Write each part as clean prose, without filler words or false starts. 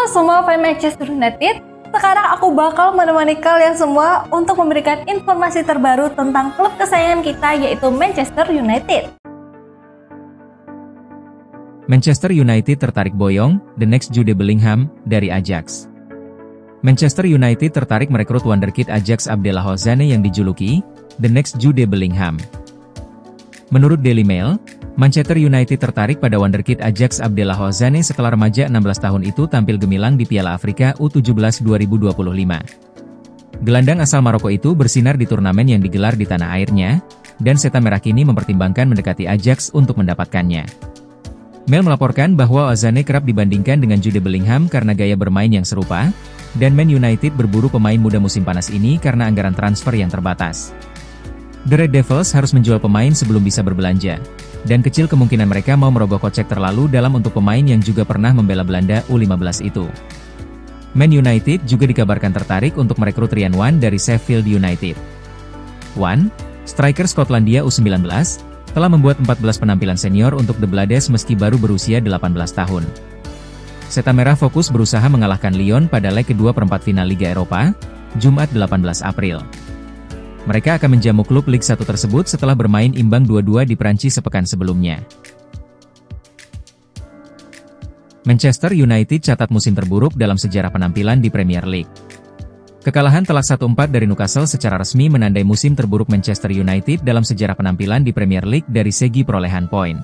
semua fans Manchester United, sekarang aku bakal menemani kalian semua untuk memberikan informasi terbaru tentang klub kesayangan kita yaitu Manchester United. Manchester United tertarik boyong, the next Jude Bellingham, dari Ajax. Manchester United tertarik merekrut wonderkid Ajax Abdallah Hozane yang dijuluki the next Jude Bellingham. Menurut Daily Mail, Manchester United tertarik pada wonderkid Ajax Abdallah Hozane setelah remaja 16 tahun itu tampil gemilang di Piala Afrika U17 2025. Gelandang asal Maroko itu bersinar di turnamen yang digelar di tanah airnya, dan setan merah kini mempertimbangkan mendekati Ajax untuk mendapatkannya. Mail melaporkan bahwa Hozane kerap dibandingkan dengan Jude Bellingham karena gaya bermain yang serupa, dan Man United berburu pemain muda musim panas ini karena anggaran transfer yang terbatas. The Red Devils harus menjual pemain sebelum bisa berbelanja, dan kecil kemungkinan mereka mau merogoh kocek terlalu dalam untuk pemain yang juga pernah membela Belanda U15 itu. Man United juga dikabarkan tertarik untuk merekrut Ryan Wan dari Sheffield United. Wan, striker Skotlandia U19, telah membuat 14 penampilan senior untuk The Blades meski baru berusia 18 tahun. Setan Merah fokus berusaha mengalahkan Lyon pada leg kedua perempat final Liga Eropa, Jumat 18 April. Mereka akan menjamu klub Liga 1 tersebut setelah bermain imbang 2-2 di Prancis sepekan sebelumnya. Manchester United catat musim terburuk dalam sejarah penampilan di Premier League. Kekalahan telak 1-4 dari Newcastle secara resmi menandai musim terburuk Manchester United dalam sejarah penampilan di Premier League dari segi perolehan poin.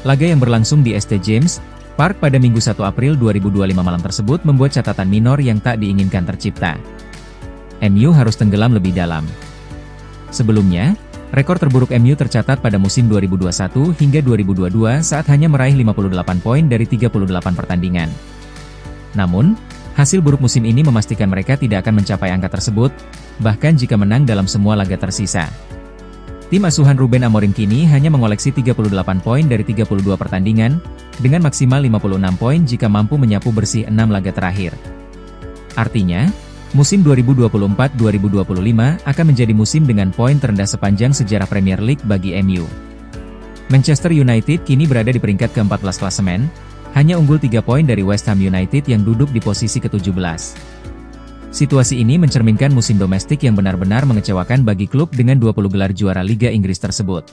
Laga yang berlangsung di St. James' Park pada Minggu 1 April 2025 malam tersebut membuat catatan minor yang tak diinginkan tercipta. MU harus tenggelam lebih dalam. Sebelumnya, rekor terburuk MU tercatat pada musim 2021 hingga 2022 saat hanya meraih 58 poin dari 38 pertandingan. Namun, hasil buruk musim ini memastikan mereka tidak akan mencapai angka tersebut, bahkan jika menang dalam semua laga tersisa. Tim asuhan Ruben Amorim kini hanya mengoleksi 38 poin dari 32 pertandingan, dengan maksimal 56 poin jika mampu menyapu bersih 6 laga terakhir. Artinya, musim 2024-2025 akan menjadi musim dengan poin terendah sepanjang sejarah Premier League bagi MU. Manchester United kini berada di peringkat ke-14 klasemen, hanya unggul 3 poin dari West Ham United yang duduk di posisi ke-17. Situasi ini mencerminkan musim domestik yang benar-benar mengecewakan bagi klub dengan 20 gelar juara Liga Inggris tersebut.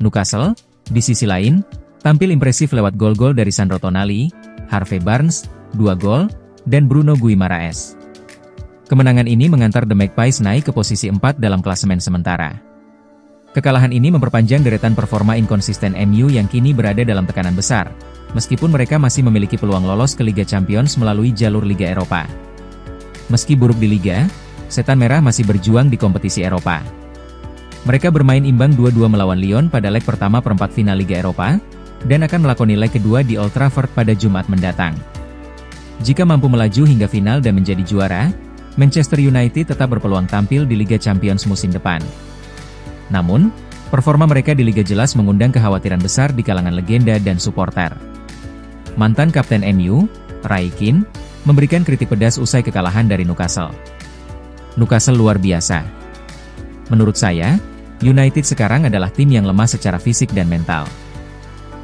Newcastle, di sisi lain, tampil impresif lewat gol-gol dari Sandro Tonali, Harvey Barnes, 2 gol, dan Bruno Guimaraes. Kemenangan ini mengantar The Magpies naik ke posisi 4 dalam klasemen sementara. Kekalahan ini memperpanjang deretan performa inkonsisten MU yang kini berada dalam tekanan besar, meskipun mereka masih memiliki peluang lolos ke Liga Champions melalui jalur Liga Eropa. Meski buruk di Liga, Setan Merah masih berjuang di kompetisi Eropa. Mereka bermain imbang 2-2 melawan Lyon pada leg pertama perempat final Liga Eropa, dan akan melakoni leg kedua di Old Trafford pada Jumat mendatang. Jika mampu melaju hingga final dan menjadi juara, Manchester United tetap berpeluang tampil di Liga Champions musim depan. Namun, performa mereka di Liga jelas mengundang kekhawatiran besar di kalangan legenda dan supporter. Mantan kapten MU, Roy Keane, memberikan kritik pedas usai kekalahan dari Newcastle. Newcastle luar biasa. Menurut saya, United sekarang adalah tim yang lemah secara fisik dan mental.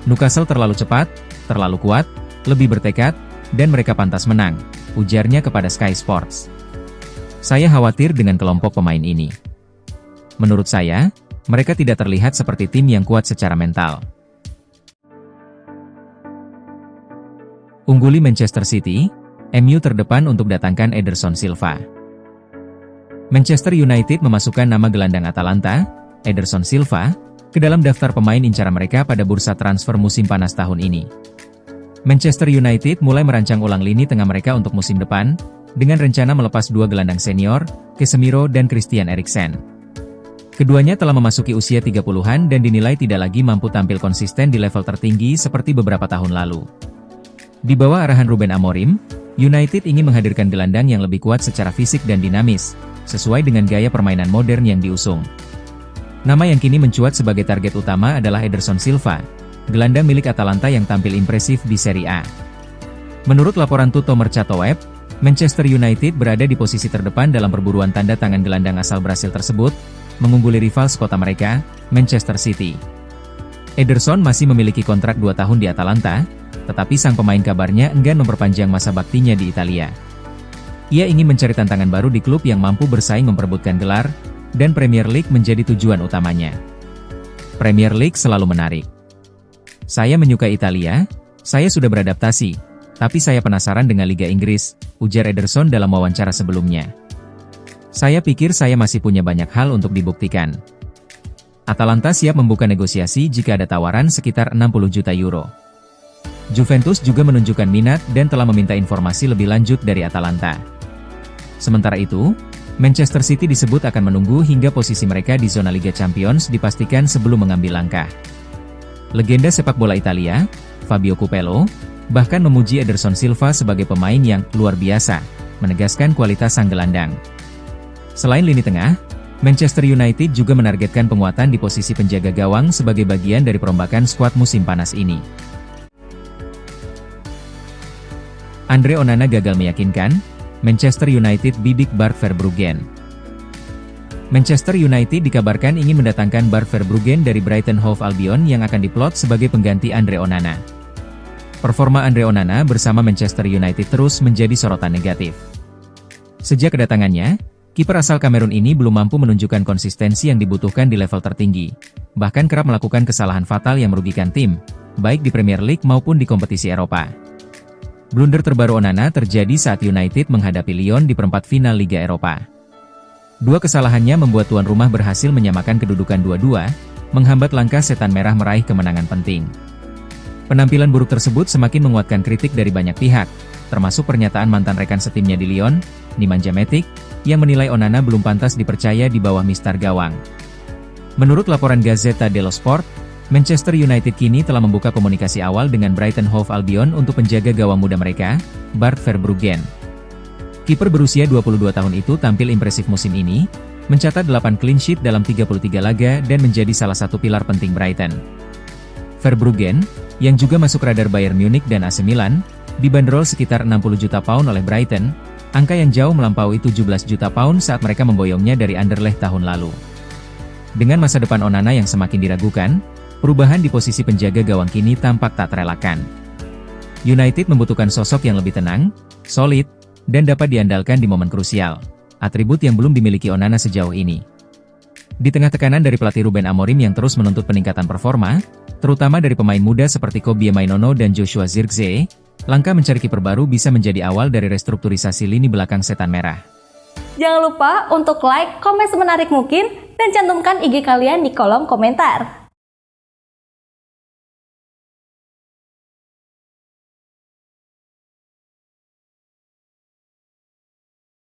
Newcastle terlalu cepat, terlalu kuat, lebih bertekad, dan mereka pantas menang, ujarnya kepada Sky Sports. Saya khawatir dengan kelompok pemain ini. Menurut saya, mereka tidak terlihat seperti tim yang kuat secara mental. Ungguli Manchester City, MU terdepan untuk datangkan Ederson Silva. Manchester United memasukkan nama gelandang Atalanta, Ederson Silva, ke dalam daftar pemain incaran mereka pada bursa transfer musim panas tahun ini. Manchester United mulai merancang ulang lini tengah mereka untuk musim depan, dengan rencana melepas 2 gelandang senior, Casemiro dan Christian Eriksen. Keduanya telah memasuki usia 30-an dan dinilai tidak lagi mampu tampil konsisten di level tertinggi seperti beberapa tahun lalu. Di bawah arahan Ruben Amorim, United ingin menghadirkan gelandang yang lebih kuat secara fisik dan dinamis, sesuai dengan gaya permainan modern yang diusung. Nama yang kini mencuat sebagai target utama adalah Ederson Silva, gelandang milik Atalanta yang tampil impresif di Serie A. Menurut laporan Tutto Mercato Web, Manchester United berada di posisi terdepan dalam perburuan tanda tangan gelandang asal Brasil tersebut, mengungguli rival sekota mereka, Manchester City. Ederson masih memiliki kontrak 2 tahun di Atalanta, tetapi sang pemain kabarnya enggan memperpanjang masa baktinya di Italia. Ia ingin mencari tantangan baru di klub yang mampu bersaing memperebutkan gelar, dan Premier League menjadi tujuan utamanya. Premier League selalu menarik. Saya menyukai Italia, saya sudah beradaptasi, tapi saya penasaran dengan Liga Inggris, ujar Ederson dalam wawancara sebelumnya. Saya pikir saya masih punya banyak hal untuk dibuktikan. Atalanta siap membuka negosiasi jika ada tawaran sekitar 60 juta euro. Juventus juga menunjukkan minat dan telah meminta informasi lebih lanjut dari Atalanta. Sementara itu, Manchester City disebut akan menunggu hingga posisi mereka di zona Liga Champions dipastikan sebelum mengambil langkah. Legenda sepak bola Italia, Fabio Capello, bahkan memuji Ederson Silva sebagai pemain yang luar biasa, menegaskan kualitas sang gelandang. Selain lini tengah, Manchester United juga menargetkan penguatan di posisi penjaga gawang sebagai bagian dari perombakan skuad musim panas ini. Andre Onana gagal meyakinkan, Manchester United bidik Bart Verbruggen. Manchester United dikabarkan ingin mendatangkan Bart Verbruggen dari Brighton Hove Albion yang akan diplot sebagai pengganti Andre Onana. Performa Andre Onana bersama Manchester United terus menjadi sorotan negatif. Sejak kedatangannya, kiper asal Kamerun ini belum mampu menunjukkan konsistensi yang dibutuhkan di level tertinggi, bahkan kerap melakukan kesalahan fatal yang merugikan tim, baik di Premier League maupun di kompetisi Eropa. Blunder terbaru Onana terjadi saat United menghadapi Lyon di perempat final Liga Eropa. Dua kesalahannya membuat tuan rumah berhasil menyamakan kedudukan 2-2, menghambat langkah setan merah meraih kemenangan penting. Penampilan buruk tersebut semakin menguatkan kritik dari banyak pihak, termasuk pernyataan mantan rekan setimnya di Lyon, Nemanja Matic, yang menilai Onana belum pantas dipercaya di bawah mistar gawang. Menurut laporan Gazzetta dello Sport, Manchester United kini telah membuka komunikasi awal dengan Brighton Hove Albion untuk penjaga gawang muda mereka, Bart Verbruggen. Kiper berusia 22 tahun itu tampil impresif musim ini, mencatat 8 clean sheet dalam 33 laga dan menjadi salah satu pilar penting Brighton. Verbruggen, yang juga masuk radar Bayern Munich dan AC Milan, dibanderol sekitar 60 juta pound oleh Brighton, angka yang jauh melampaui 17 juta pound saat mereka memboyongnya dari Anderlecht tahun lalu. Dengan masa depan Onana yang semakin diragukan, perubahan di posisi penjaga gawang kini tampak tak terelakkan. United membutuhkan sosok yang lebih tenang, solid, dan dapat diandalkan di momen krusial, atribut yang belum dimiliki Onana sejauh ini. Di tengah tekanan dari pelatih Ruben Amorim yang terus menuntut peningkatan performa, terutama dari pemain muda seperti Kobie Mainoo dan Joshua Zirkzee, langkah mencari kiper baru bisa menjadi awal dari restrukturisasi lini belakang setan merah. Jangan lupa untuk like, komen semenarik mungkin, dan cantumkan IG kalian di kolom komentar.